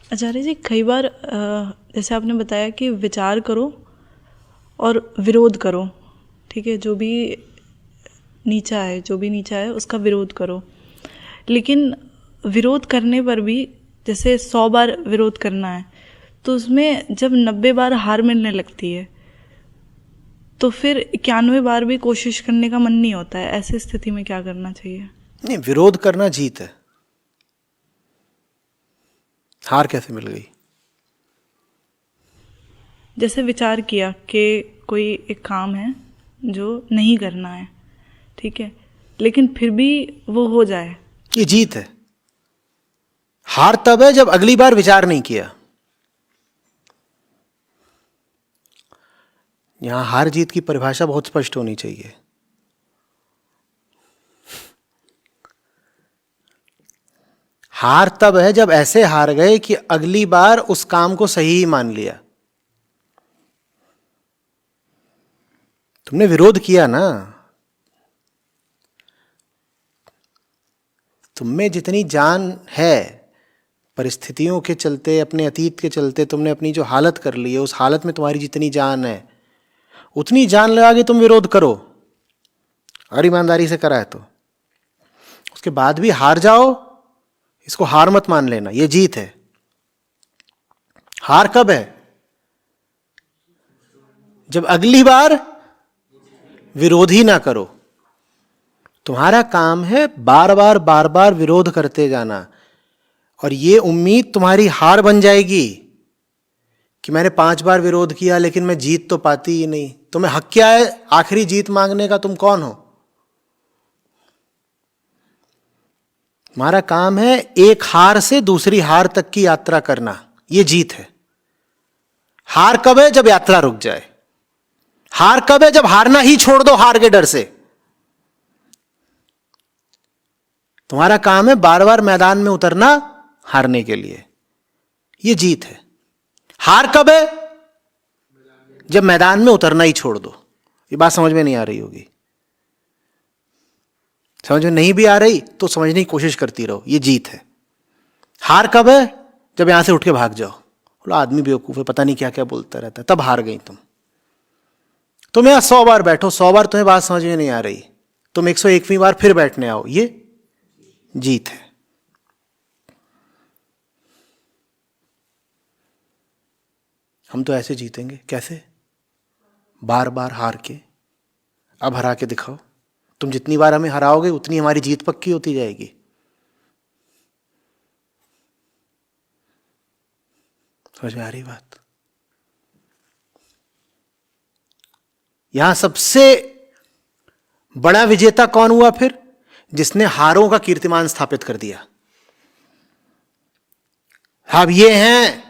आचार्य जी, कई बार जैसे आपने बताया कि विचार करो और विरोध करो, ठीक है, जो भी नीचा है उसका विरोध करो। लेकिन विरोध करने पर भी जैसे 100 बार विरोध करना है, तो उसमें जब 90 बार हार मिलने लगती है तो फिर 91 बार भी कोशिश करने का मन नहीं होता है। ऐसी स्थिति में क्या करना चाहिए? नहीं, विरोध करना जीत है। हार कैसे मिल गई? जैसे विचार किया कि कोई एक काम है जो नहीं करना है, ठीक है, लेकिन फिर भी वो हो जाए, ये जीत है। हार तब है जब अगली बार विचार नहीं किया। यहां हार जीत की परिभाषा बहुत स्पष्ट होनी चाहिए। हार तब है जब ऐसे हार गए कि अगली बार उस काम को सही ही मान लिया। तुमने विरोध किया ना, तुममें जितनी जान है, परिस्थितियों के चलते, अपने अतीत के चलते तुमने अपनी जो हालत कर ली है, उस हालत में तुम्हारी जितनी जान है उतनी जान लगा के तुम विरोध करो, और ईमानदारी से करा है तो। उसके बाद भी हार जाओ, इसको हार मत मान लेना, यह जीत है। हार कब है? जब अगली बार विरोध ही ना करो। तुम्हारा काम है बार बार विरोध करते जाना, और यह उम्मीद तुम्हारी हार बन जाएगी कि मैंने 5 बार विरोध किया लेकिन मैं जीत तो पाती ही नहीं। तुम्हें हक क्या है आखिरी जीत मांगने का? तुम कौन हो? तुम्हारा काम है एक हार से दूसरी हार तक की यात्रा करना, यह जीत है। हार कब है? जब यात्रा रुक जाए। हार कब है? जब हारना ही छोड़ दो हार के डर से। तुम्हारा काम है बार बार मैदान में उतरना हारने के लिए, यह जीत है। हार कब है? जब मैदान में उतरना ही छोड़ दो। ये बात समझ में नहीं आ रही होगी। समझ में नहीं भी आ रही तो समझने की कोशिश करती रहो, ये जीत है। हार कब है? जब यहां से उठ के भाग जाओ, बोलो आदमी बेवकूफ है, पता नहीं क्या क्या बोलता रहता है, तब हार गई तुम यहां 100 बार बैठो, 100 बार तुम्हें बात समझ में नहीं आ रही, तुम 101वीं बार फिर बैठने आओ, ये जीत है। हम तो ऐसे जीतेंगे। कैसे? बार बार हार के। अब हरा के दिखाओ। तुम जितनी बार हमें हराओगे उतनी हमारी जीत पक्की होती जाएगी। समझ में आ रही बात? यहां सबसे बड़ा विजेता कौन हुआ फिर? जिसने हारों का कीर्तिमान स्थापित कर दिया। अब ये हैं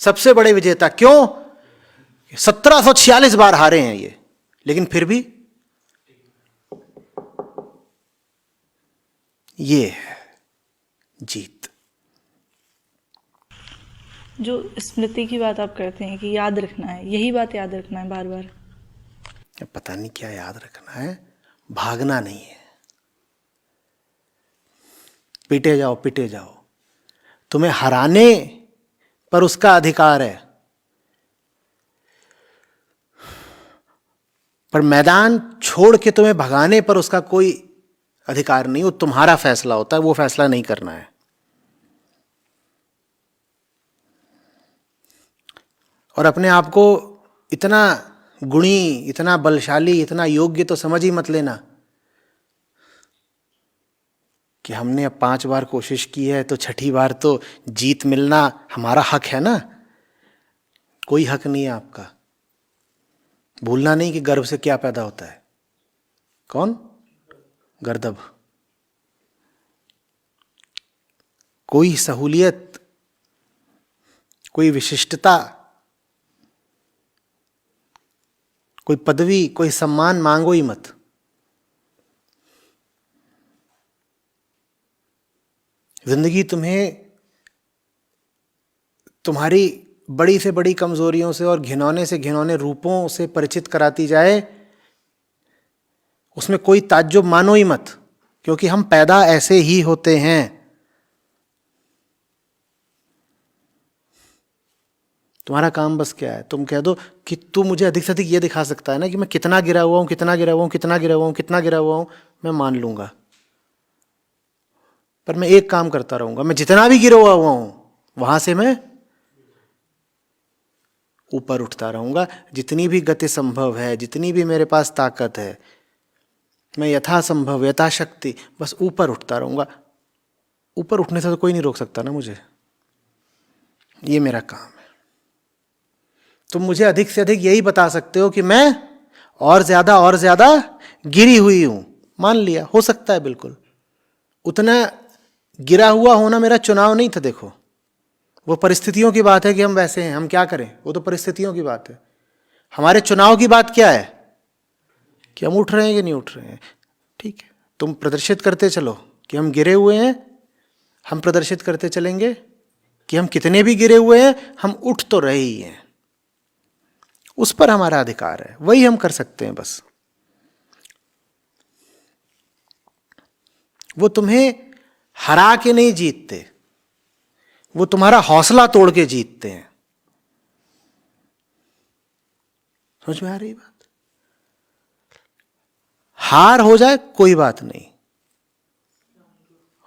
सबसे बड़े विजेता। क्यों? 1746 बार हारे हैं ये, लेकिन फिर भी ये है जीत। जो स्मृति की बात आप करते हैं कि याद रखना है, यही बात याद रखना है बार बार। पता नहीं क्या याद रखना है, भागना नहीं है। पिटे जाओ पिटे जाओ, तुम्हें हराने पर उसका अधिकार है, पर मैदान छोड़ के तुम्हें भगाने पर उसका कोई अधिकार नहीं। वो तुम्हारा फैसला होता है, वो फैसला नहीं करना है। और अपने आप को इतना गुणी, इतना बलशाली, इतना योग्य तो समझ ही मत लेना कि हमने अब 5 बार कोशिश की है तो 6ठी बार तो जीत मिलना हमारा हक है ना। कोई हक नहीं है आपका। भूलना नहीं कि गर्भ से क्या पैदा होता है। कौन? गर्दभ। कोई सहूलियत, कोई विशिष्टता, कोई पदवी, कोई सम्मान मांगो ही मत। जिंदगी तुम्हें तुम्हारी बड़ी से बड़ी कमजोरियों से और घिनौने से घिनौने रूपों से परिचित कराती जाए, उसमें कोई ताज्जुब मानो ही मत, क्योंकि हम पैदा ऐसे ही होते हैं। तुम्हारा काम बस क्या है, तुम कह दो कि तू मुझे अधिक से अधिक ये दिखा सकता है ना कि मैं कितना गिरा हुआ हूं, कितना गिरा हुआ हूं, कितना गिरा हुआ हूं, कितना गिरा हुआ हूं, मैं मान लूंगा। पर मैं एक काम करता रहूंगा, मैं जितना भी गिरा हुआ हूं वहां से मैं ऊपर उठता रहूंगा। जितनी भी गति संभव है, जितनी भी मेरे पास ताकत है, मैं यथासंभव यथाशक्ति बस ऊपर उठता रहूंगा। ऊपर उठने से तो कोई नहीं रोक सकता ना मुझे, ये मेरा काम है। तुम मुझे अधिक से अधिक यही बता सकते हो कि मैं और ज्यादा गिरी हुई हूं, मान लिया, हो सकता है बिल्कुल। उतना गिरा हुआ होना मेरा चुनाव नहीं था। देखो, वो परिस्थितियों की बात है कि हम वैसे हैं, हम क्या करें, वो तो परिस्थितियों की बात है। हमारे चुनाव की बात क्या है कि हम उठ रहे हैं कि नहीं उठ रहे हैं। ठीक है, तुम प्रदर्शित करते चलो कि हम गिरे हुए हैं, हम प्रदर्शित करते चलेंगे कि हम कितने भी गिरे हुए हैं हम उठ तो रहे ही हैं। उस पर हमारा अधिकार है, वही हम कर सकते हैं बस। वो तुम्हें हरा के नहीं जीतते, वो तुम्हारा हौसला तोड़ के जीतते हैं। समझ में आ रही बात? हार हो जाए कोई बात नहीं,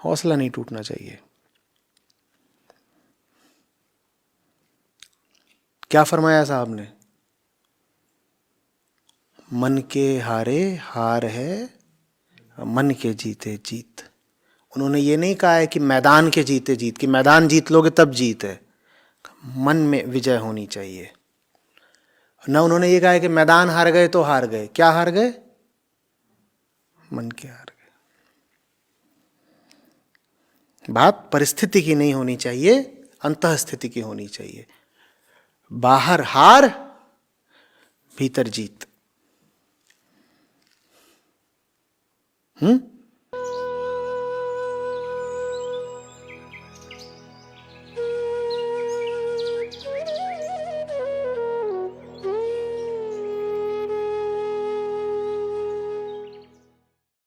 हौसला नहीं टूटना चाहिए। क्या फरमाया साहब ने? मन के हारे हार है, मन के जीते जीत। उन्होंने ये नहीं कहा है कि मैदान के जीते जीत, कि मैदान जीत लोगे तब जीत है। मन में विजय होनी चाहिए। न उन्होंने ये कहा है कि मैदान हार गए तो हार गए। क्या हार गए? मन के हार गए। बात परिस्थिति की नहीं होनी चाहिए, अंतःस्थिति की होनी चाहिए। बाहर हार, भीतर जीत।